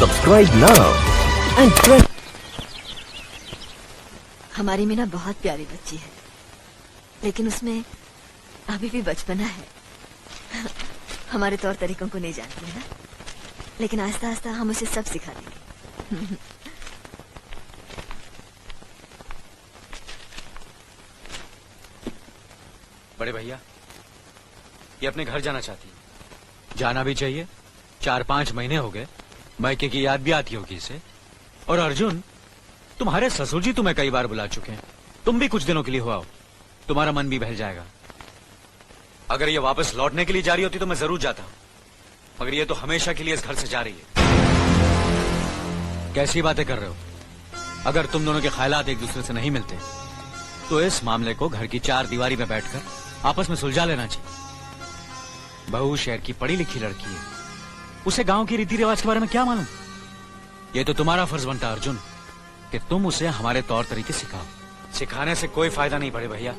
Subscribe now and press. हमारी मीना बहुत प्यारी बच्ची है, लेकिन उसमें अभी भी बचपना है। हमारे तौर तरीकों को नहीं जानती है ना, लेकिन आस्ता आस्ता हम उसे सब सिखा देंगे। बड़े भैया, ये अपने घर जाना चाहती है। जाना भी चाहिए। 4-5 महीने हो गए, मायके की याद भी आती होगी इसे। और अर्जुन, तुम्हारे ससुर जी तुम्हें कई बार बुला चुके हैं। तुम भी कुछ दिनों के लिए हो आओ, तुम्हारा मन भी बहल जाएगा। अगर ये वापस लौटने के लिए जा रही होती तो मैं जरूर जाता, मगर ये तो हमेशा के लिए इस घर से जा रही है। कैसी बातें कर रहे हो? अगर तुम दोनों के ख्यालात एक दूसरे से नहीं मिलते तो इस मामले को घर की 4 दीवारी में बैठकर आपस में सुलझा लेना चाहिए। बहू शहर की पढ़ी लिखी लड़की है, उसे गांव की रीति रिवाज के बारे में क्या मालूम? ये तो तुम्हारा फर्ज बनता अर्जुन कि तुम उसे हमारे तौर तरीके सिखाओ। सिखाने से कोई फायदा नहीं बड़े भैया,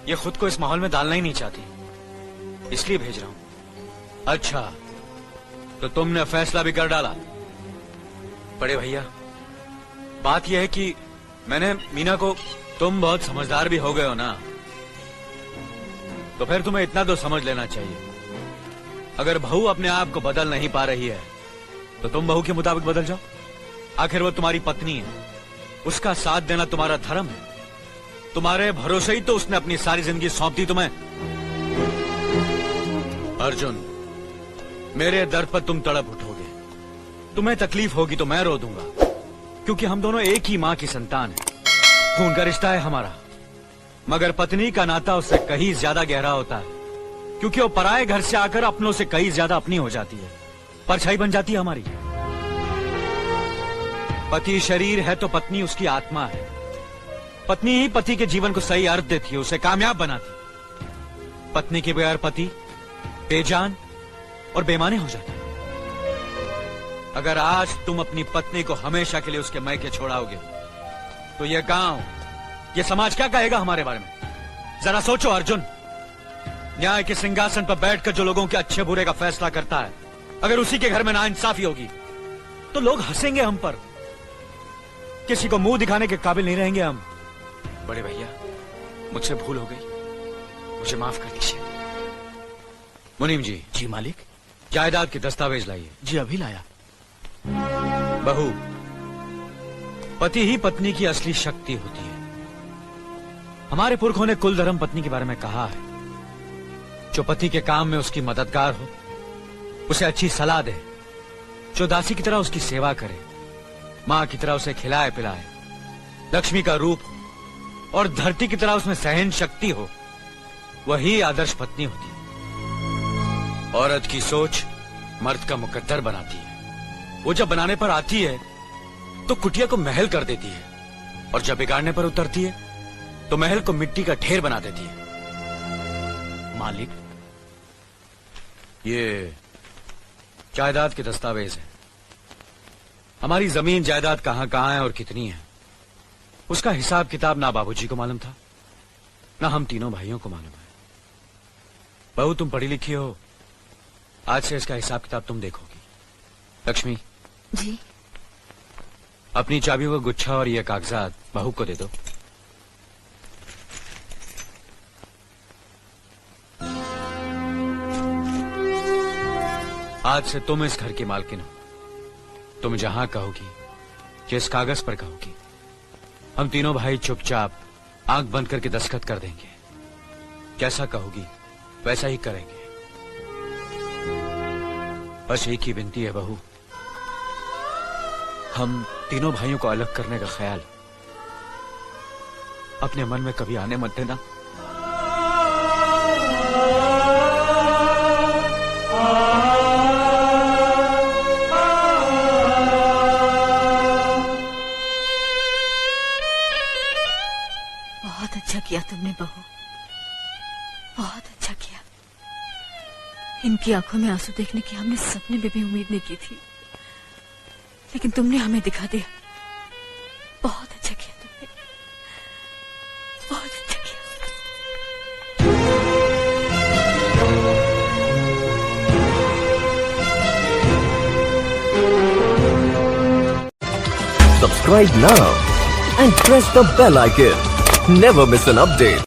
ये खुद को इस माहौल में डालना ही नहीं चाहती, इसलिए भेज रहा हूं। अच्छा, तो तुमने फैसला भी कर डाला? बड़े भैया, बात यह है कि मैंने मीना को... तुम बहुत समझदार भी हो गए हो ना, तो फिर तुम्हें इतना तो समझ लेना चाहिए, अगर बहू अपने आप को बदल नहीं पा रही है तो तुम बहू के मुताबिक बदल जाओ। आखिर वो तुम्हारी पत्नी है, उसका साथ देना तुम्हारा धर्म है। तुम्हारे भरोसे ही तो उसने अपनी सारी जिंदगी सौंप दी तुम्हें। अर्जुन, मेरे दर्द पर तुम तड़प उठोगे, तुम्हें तकलीफ होगी तो मैं रो दूंगा, क्योंकि हम दोनों एक ही मां की संतान हैं। खून का रिश्ता है हमारा, मगर पत्नी का नाता उससे कहीं ज्यादा गहरा होता है, क्योंकि वो पराये घर से आकर अपनों से कहीं ज्यादा अपनी हो जाती है, परछाई बन जाती है हमारी। पति शरीर है तो पत्नी उसकी आत्मा है। पत्नी ही पति के जीवन को सही अर्थ देती है, उसे कामयाब बनाती। पत्नी के बगैर पति बेजान और बेमाने हो जाते हैं। अगर आज तुम अपनी पत्नी को हमेशा के लिए उसके मायके छोड़ाओगे तो यह गांव, यह समाज क्या कहेगा हमारे बारे में? जरा सोचो अर्जुन, न्याय के सिंहासन पर बैठकर जो लोगों के अच्छे बुरे का फैसला करता है, अगर उसी के घर में नाइंसाफी होगी तो लोग हंसेंगे हम पर, किसी को मुंह दिखाने के काबिल नहीं रहेंगे हम। बड़े भैया, मुझसे भूल हो गई, मुझे माफ कर दीजिए। मुनीम जी। जी मालिक। जायदाद के दस्तावेज लाइए। जी अभी लाया। बहू, पति ही पत्नी की असली शक्ति होती है। हमारे पुरखों ने कुल धर्म पत्नी के बारे में कहा है, जो पति के काम में उसकी मददगार हो, उसे अच्छी सलाह दे, जो दासी की तरह उसकी सेवा करे, मां की तरह उसे खिलाए पिलाए, लक्ष्मी का रूप हो और धरती की तरह उसमें सहन शक्ति हो, वही आदर्श पत्नी होती है। औरत की सोच मर्द का मुकद्दर बनाती है। वो जब बनाने पर आती है तो कुटिया को महल कर देती है, और जब बिगाड़ने पर उतरती है तो महल को मिट्टी का ढेर बना देती है। मालिक, ये जायदाद के दस्तावेज है। हमारी जमीन जायदाद कहां कहां है और कितनी है, उसका हिसाब किताब ना बाबूजी को मालूम था, ना हम तीनों भाइयों को मालूम है। बहू, तुम पढ़ी लिखी हो, आज से इसका हिसाब किताब तुम देखोगी। लक्ष्मी जी। अपनी चाबियों का गुच्छा और ये कागजात बहू को दे दो। आज से तुम इस घर की मालकिन हो। तुम जहां कहोगी, जिस कागज पर कहोगी, हम तीनों भाई चुपचाप आंख बंद करके दस्तखत कर देंगे। जैसा कहोगी वैसा ही करेंगे। बस एक ही विनती है बहू, हम तीनों भाइयों को अलग करने का ख्याल अपने मन में कभी आने मत देना। बहुत अच्छा किया तुमने बहू, बहुत अच्छा किया। इनकी आंखों में आंसू देखने की हमने सपने में भी उम्मीद नहीं की थी, लेकिन तुमने हमें दिखा दिया। बहुत अच्छा किया तुमने, बहुत अच्छा किया। subscribe now and press the bell icon. Never miss an update.